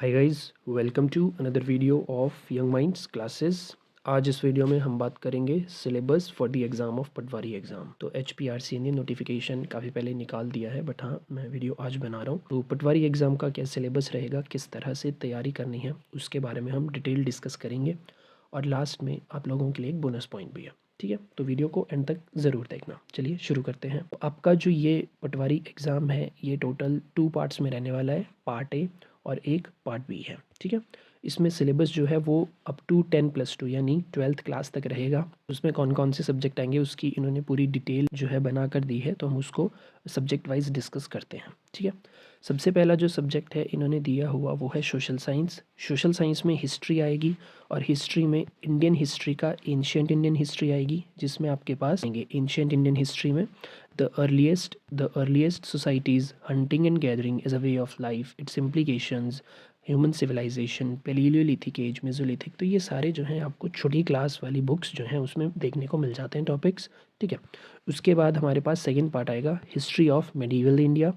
Hi guys, welcome to another video of Young Minds Classes. आज इस video में हम बात करेंगे syllabus for the exam of patwari exam. तो HPRC ने नोटिफिकेशन काफ़ी पहले निकाल दिया है, बट हाँ मैं वीडियो आज बना रहा हूँ। तो पटवारी एग्ज़ाम का क्या सिलेबस रहेगा, किस तरह से तैयारी करनी है, उसके बारे में हम डिटेल डिस्कस करेंगे और लास्ट में आप लोगों के लिए एक बोनस पॉइंट भी है। ठीक है, तो वीडियो को एंड तक ज़रूर देखना। चलिए शुरू करते हैं। आपका जो ये पटवारी एग्ज़ाम है ये टोटल 2 पार्ट्स में रहने वाला है, पार्ट ए और एक पार्ट बी है। ठीक है, इसमें सिलेबस जो है वो अप टू 10+2 यानी 12th क्लास तक रहेगा। उसमें कौन कौन से सब्जेक्ट आएंगे उसकी इन्होंने पूरी डिटेल जो है बना कर दी है, तो हम उसको सब्जेक्ट वाइज डिस्कस करते हैं। ठीक है, सबसे पहला जो सब्जेक्ट है इन्होंने दिया हुआ वो है सोशल साइंस। सोशल साइंस में हिस्ट्री आएगी और हिस्ट्री में इंडियन हिस्ट्री का एंशिएंट इंडियन हिस्ट्री आएगी, जिसमें आपके पास आएंगे एंशिएंट इंडियन हिस्ट्री में the earliest societies, hunting and gathering as a way of life, its implications, human civilisation, palaeolithic age, mesolithic. तो ये सारे जो हैं आपको छोटी क्लास वाली बुक्स जो हैं उसमें देखने को मिल जाते हैं टॉपिक्स। ठीक है, उसके बाद हमारे पास सेकंड पार्ट आएगा history of medieval India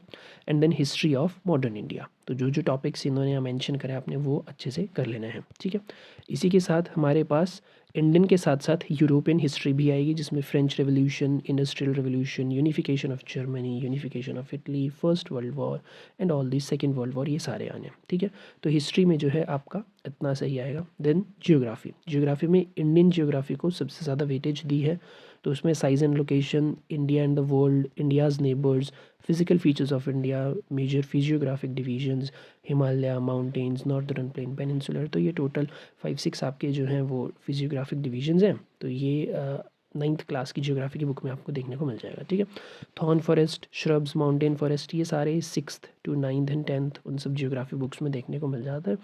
and then history of modern India. तो जो जो टॉपिक्स इन्होंने यहाँ मेंशन करे आपने वो अच्छे से कर लेना है। ठीक है, इसी के साथ हमारे पास इंडियन के साथ साथ यूरोपियन हिस्ट्री भी आएगी, जिसमें French revolution, industrial revolution, unification of Germany, unification of Italy, first world war and all the second world war, ये सारे आने। ठीक है, तो हिस्ट्री में जो है आपका इतना सही आएगा। देन जियोग्राफी में इंडियन जियोग्राफी को सबसे ज़्यादा वेटेज दी है, तो उसमें size and location, India and the world, India's neighbours, physical features of India, major physiographic divisions, Himalaya, mountains, northern plain, peninsular. तो ये टोटल 5-6 आपके जो हैं वो फिजियोग्राफिक डिवीजन्स हैं। तो ये 9th क्लास की जियोग्राफी की बुक में आपको देखने को मिल जाएगा। ठीक है, thorn forest, shrubs, mountain forest, ये सारे 6th to 9th and 10th उन सब जियोग्राफी बुक्स में देखने को मिल जाता है।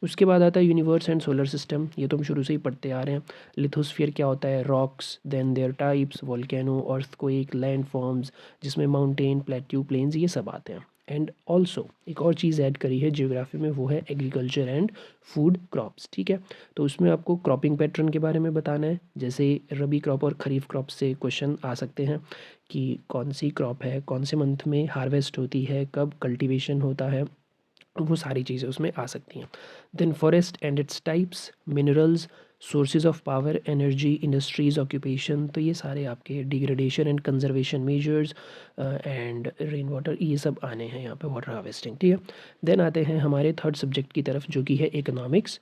उसके बाद आता है यूनिवर्स एंड सोलर सिस्टम। ये तो हम शुरू से ही पढ़ते आ रहे हैं। लिथोस्फीयर क्या होता है, rocks, then their types, volcano, earthquake, land forms, जिसमें माउंटेन, प्लेट्यू, प्लेन्स, ये सब आते हैं। एंड ऑल्सो एक और चीज़ ऐड करी है जियोग्राफी में, वो है एग्रीकल्चर एंड फूड क्रॉप्स। ठीक है, तो उसमें आपको क्रॉपिंग पैटर्न के बारे में बताना है, जैसे रबी क्रॉप और खरीफ क्रॉप से क्वेश्चन आ सकते हैं कि कौन सी क्रॉप है, कौन से मंथ में हार्वेस्ट होती है, कब कल्टीवेशन होता है, वो सारी चीज़ें उसमें आ सकती हैं। Then forest and its types, minerals, sources of power, energy, industries, occupation. तो ये सारे आपके degradation and conservation measures and rain water, ये सब आने हैं यहाँ पे, वाटर हार्वेस्टिंग। ठीक है, देन आते हैं हमारे थर्ड सब्जेक्ट की तरफ जो कि है इकोनॉमिक्स।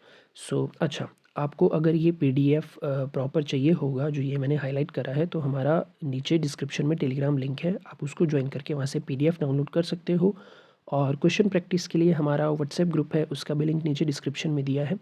अच्छा, आपको अगर ये PDF प्रॉपर चाहिए होगा, जो ये मैंने हाईलाइट करा है, तो हमारा नीचे डिस्क्रिप्शन में टेलीग्राम लिंक है, आप उसको ज्वाइन करके वहाँ से PDF डाउनलोड कर सकते हो। और क्वेश्चन प्रैक्टिस के लिए हमारा व्हाट्सएप ग्रुप है, उसका भी लिंक नीचे डिस्क्रिप्शन में दिया है।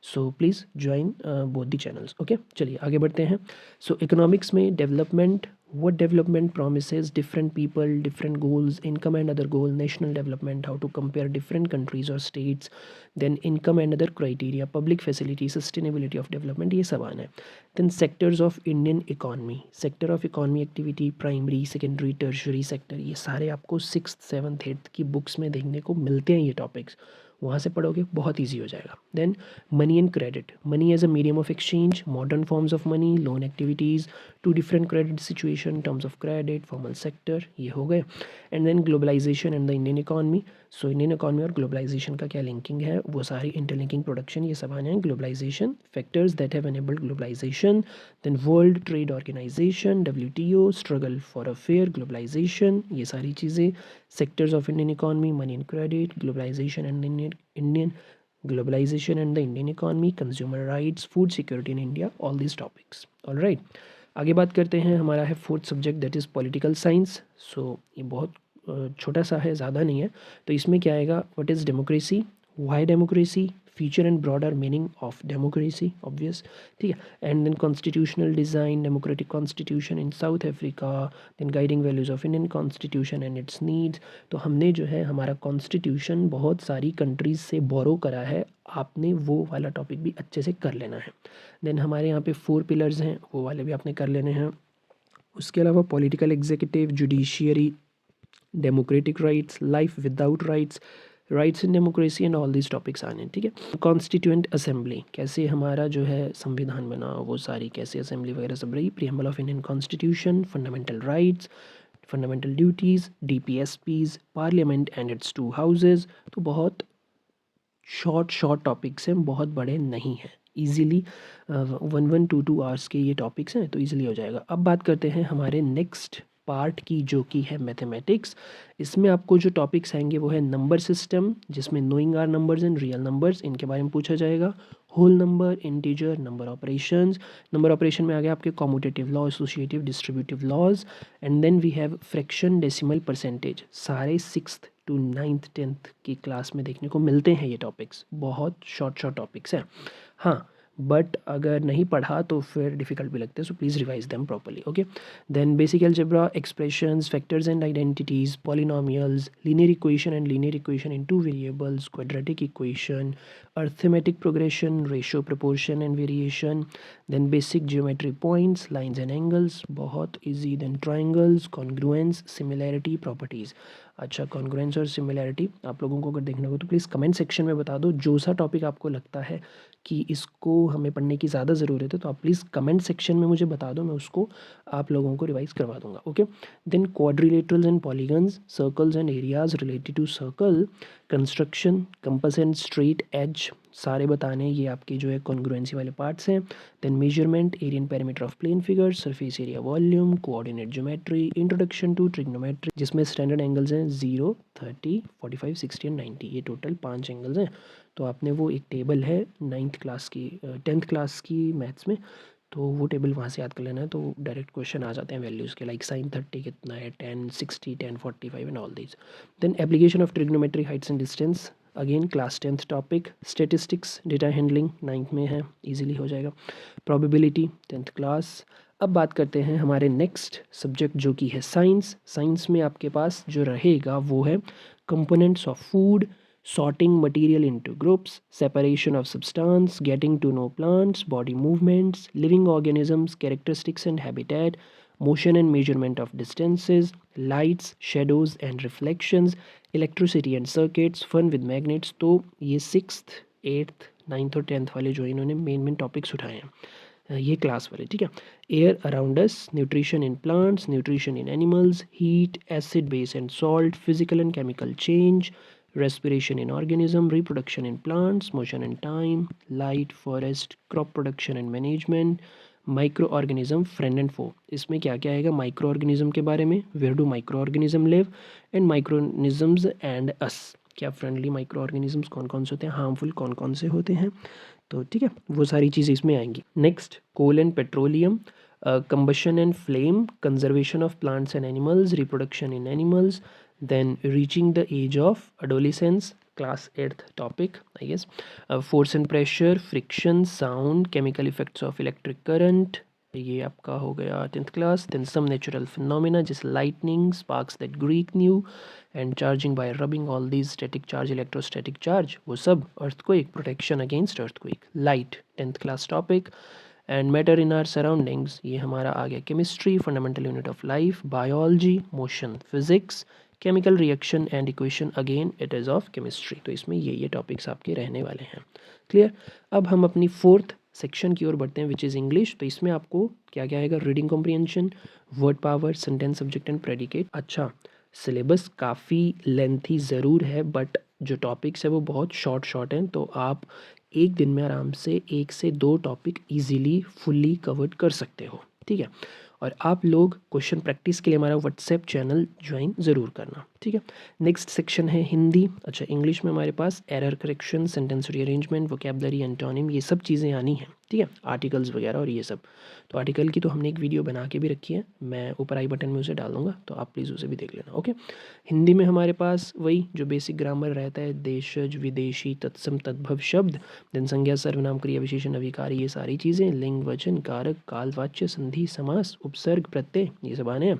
So please join both the channels. Okay, चलिए आगे बढ़ते हैं। सो इकोनॉमिक्स में development, what development promises, different people, different goals, income and other goal, national development, how to compare different countries or states, then income and other criteria, public facility, sustainability of development, ये सब आना है। then sectors of Indian economy, sector of economy activity, primary, secondary, tertiary sector, ये सारे आपको 6th 7th 8th की books में देखने को मिलते हैं। ये टॉपिक्स वहाँ से पढ़ोगे बहुत ईजी हो जाएगा। Then money and credit, money as a medium of exchange, modern forms of money, loan activities, two different credit situation, terms of credit, formal sector, ये हो गए। And then globalisation and the Indian economy. So Indian economy और globalisation का क्या linking है, वो सारी interlinking production, ये सब आने हैं। Globalisation, factors that have enabled globalisation, then World Trade Organization, WTO, struggle for a fair globalisation, ये सारी चीज़ें। Sectors of Indian economy, money and credit, globalisation and Indian globalization and the Indian economy, consumer rights, food security in India, all these topics. all right, आगे बात करते हैं। हमारा है fourth subject, that is political science. So ये बहुत छोटा सा है, ज़्यादा नहीं है। तो इसमें क्या आएगा, what is democracy, why democracy, feature and broader meaning of democracy, obvious. ठीक है, and then constitutional design, democratic constitution in South Africa, then guiding values of Indian constitution and its needs. तो हमने जो है हमारा कॉन्स्टिट्यूशन बहुत सारी countries से बोरो करा है, आपने वो वाला टॉपिक भी अच्छे से कर लेना है। देन हमारे यहाँ पे 4 पिलर्स हैं, वो वाले भी आपने कर लेने हैं। उसके अलावा political, executive, judiciary, democratic rights, life without rights, rights in democracy and all these topics आने हैं। ठीक है, कॉन्स्टिट्यूएंट असेंबली, कैसे हमारा जो है संविधान बना, वो सारी कैसे असेंबली वगैरह सब रही। Preamble of Indian constitution, fundamental rights, fundamental duties, DPSPs, parliament and it's 2 houses. तो बहुत शॉर्ट टॉपिक्स हैं, बहुत बड़े नहीं हैं, ईजिली 1-2 आवर्स के ये टॉपिक्स हैं, तो ईजिली हो जाएगा। अब बात करते हैं हमारे नेक्स्ट पार्ट की, जो कि है मैथमेटिक्स। इसमें आपको जो टॉपिक्स आएंगे वो है नंबर सिस्टम, जिसमें knowing are numbers and real numbers, इनके बारे में पूछा जाएगा। Whole number, integer, number operations. Number operation में आ गया आपके commutative law, associative, distributive laws, and then we have fraction, decimal, percentage. सारे 6th to 9th 10th की क्लास में देखने को मिलते हैं ये टॉपिक्स, बहुत शॉर्ट टॉपिक्स हैं। हाँ, बट अगर नहीं पढ़ा तो फिर डिफ़िकल्ट भी लगते हैं, so please revise them properly. Okay, then basic algebra, expressions, factors and identities, polynomials, linear equation and linear equation in 2 variables, quadratic equation, arithmetic progression, ratio, proportion and variation, then basic geometry points, lines and angles, बहुत easy, then triangles, congruence, similarity, properties. अच्छा, congruence और similarity आप लोगों को अगर देखना हो तो प्लीज़ कमेंट सेक्शन में बता दो। जो सा टॉपिक आपको लगता है कि इसको हमें पढ़ने की ज़्यादा ज़रूरत है, तो आप प्लीज़ कमेंट सेक्शन में मुझे बता दो, मैं उसको आप लोगों को रिवाइज़ करवा दूंगा। Okay, then quadrilaterals and polygons, circles and areas related to circle, construction, compass and straight edge, सारे बताने, ये आपके जो है कॉन्ग्रुएंसी वाले पार्ट्स हैं। Then measurement, area and perimeter of plane figure, surface area, volume, coordinate geometry, introduction to trigonometry, जिसमें standard angles हैं 0, 30, 45, 60 एंड 90, ये टोटल 5 एंगल्स हैं। तो आपने वो एक टेबल है 9th क्लास की 10th क्लास की मैथ्स में, तो वो टेबल वहाँ से याद कर लेना है, तो डायरेक्ट क्वेश्चन आ जाते हैं वैल्यूज़ के, लाइक साइन 30 कितना है, 10, 60, 10, 45 and all these. Then application of trigonometry, heights and distance, again class 10th topic. Statistics, data handling 9th में है, इजीली हो जाएगा। Probability 10th class. अब बात करते हैं हमारे नेक्स्ट सब्जेक्ट जो कि है साइंस। साइंस में आपके पास जो रहेगा वो है components of food, sorting material into groups, separation of substance, getting to know plants, body movements, living organisms, characteristics and habitat, motion and measurement of distances, lights, shadows and reflections, electricity and circuits, fun with magnets। तो ये 6th 8th 9th और 10th वाले जो इन्होंने main topics उठाए हैं ये class वाले, ठीक है। Air around us, nutrition in plants, nutrition in animals, heat, acid, base and salt, physical and chemical change, respiration in organism, reproduction in plants, motion and time, light, forest, crop production and management, microorganism, friend and foe. इसमें क्या क्या आएगा microorganism के बारे में, where do microorganism live, and microorganisms and us, क्या friendly micro organisms कौन कौन से होते हैं, हार्मफुल कौन कौन से होते हैं, तो ठीक है, वो सारी चीज़ें इसमें आएंगी। Next, coal and petroleum, combustion and flame, conservation of plants and animals, reproduction in animals, then reaching the age of adolescence, class 8th topic I guess, force and pressure, friction, sound, chemical effects of electric current, ये आपका हो गया 10th class। then some natural phenomena जैसे lightning, sparks that Greek knew, and charging by rubbing, all these static charge, electrostatic charge, वो सब, earthquake, protection against earthquake, light 10th class topic, and matter in our surroundings, ये हमारा आ गया chemistry, fundamental unit of life, biology, motion, physics, chemical reaction and equation, again it is of chemistry. तो इसमें ये topics आपके रहने वाले हैं, क्लियर। अब हम अपनी 4th सेक्शन की ओर बढ़ते हैं विच इज़ इंग्लिश। तो इसमें आपको क्या क्या आएगा, reading comprehension, word power, sentence, subject and predicate. अच्छा, सिलेबस काफ़ी लेंथी ज़रूर है, बट जो टॉपिक्स है वो बहुत शॉर्ट हैं, तो आप एक दिन में आराम से 1 से 2 टॉपिक इजीली फुल्ली कवर्ड कर सकते हो, ठीक है। और आप लोग क्वेश्चन प्रैक्टिस के लिए हमारा व्हाट्सएप चैनल ज्वाइन ज़रूर करना, ठीक है। नेक्स्ट सेक्शन है हिंदी। अच्छा, इंग्लिश में हमारे पास error correction, sentence rearrangement, vocabulary, antonym, ये सब चीज़ें आनी हैं, ठीक है, आर्टिकल्स वगैरह और ये सब। तो आर्टिकल की तो हमने एक वीडियो बना के भी रखी है, मैं ऊपर आई बटन में उसे डाल दूँगा, तो आप प्लीज़ उसे भी देख लेना, ओके। हिंदी में हमारे पास वही जो बेसिक ग्रामर रहता है, देशज, विदेशी, तत्सम, तद्भव शब्द, देन संज्ञा, सर्वनाम, क्रिया विशेषण, अभिकार, ये सारी चीज़ें, लिंग, वचन, कारक, कालवाच्य, संधि, समास, उपसर्ग, प्रत्यय, ये सब आने हैं।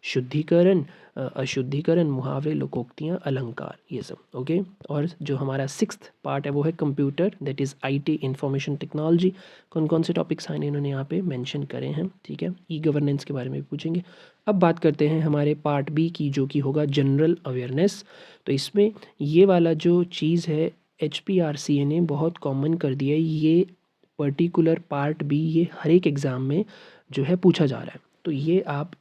शुद्धिकरण, अशुद्धिकरण, मुहावरे, लोकोक्तियाँ, अलंकार, ये सब, ओके। और जो हमारा 6th पार्ट है वो है computer, that is IT, information technology. कौन कौन से टॉपिक्स आए इन्होंने यहाँ पे मेंशन करे हैं, ठीक है। ई गवर्नेंस के बारे में भी पूछेंगे। अब बात करते हैं हमारे पार्ट बी की, जो कि होगा जनरल अवेयरनेस। तो इसमें ये वाला जो चीज़ है HPRCA ने बहुत कॉमन कर दिया है, ये पर्टिकुलर पार्ट बी, ये हर एक एग्ज़ाम में जो है पूछा जा रहा है। तो ये आप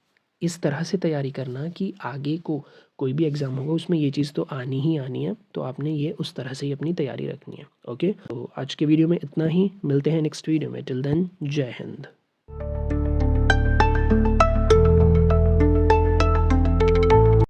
इस तरह से तैयारी करना कि आगे को कोई भी एग्ज़ाम होगा उसमें ये चीज़ तो आनी ही आनी है, तो आपने ये उस तरह से ही अपनी तैयारी रखनी है। ओके, तो आज के वीडियो में इतना ही, मिलते हैं नेक्स्ट वीडियो में। टिल देन जय हिंद।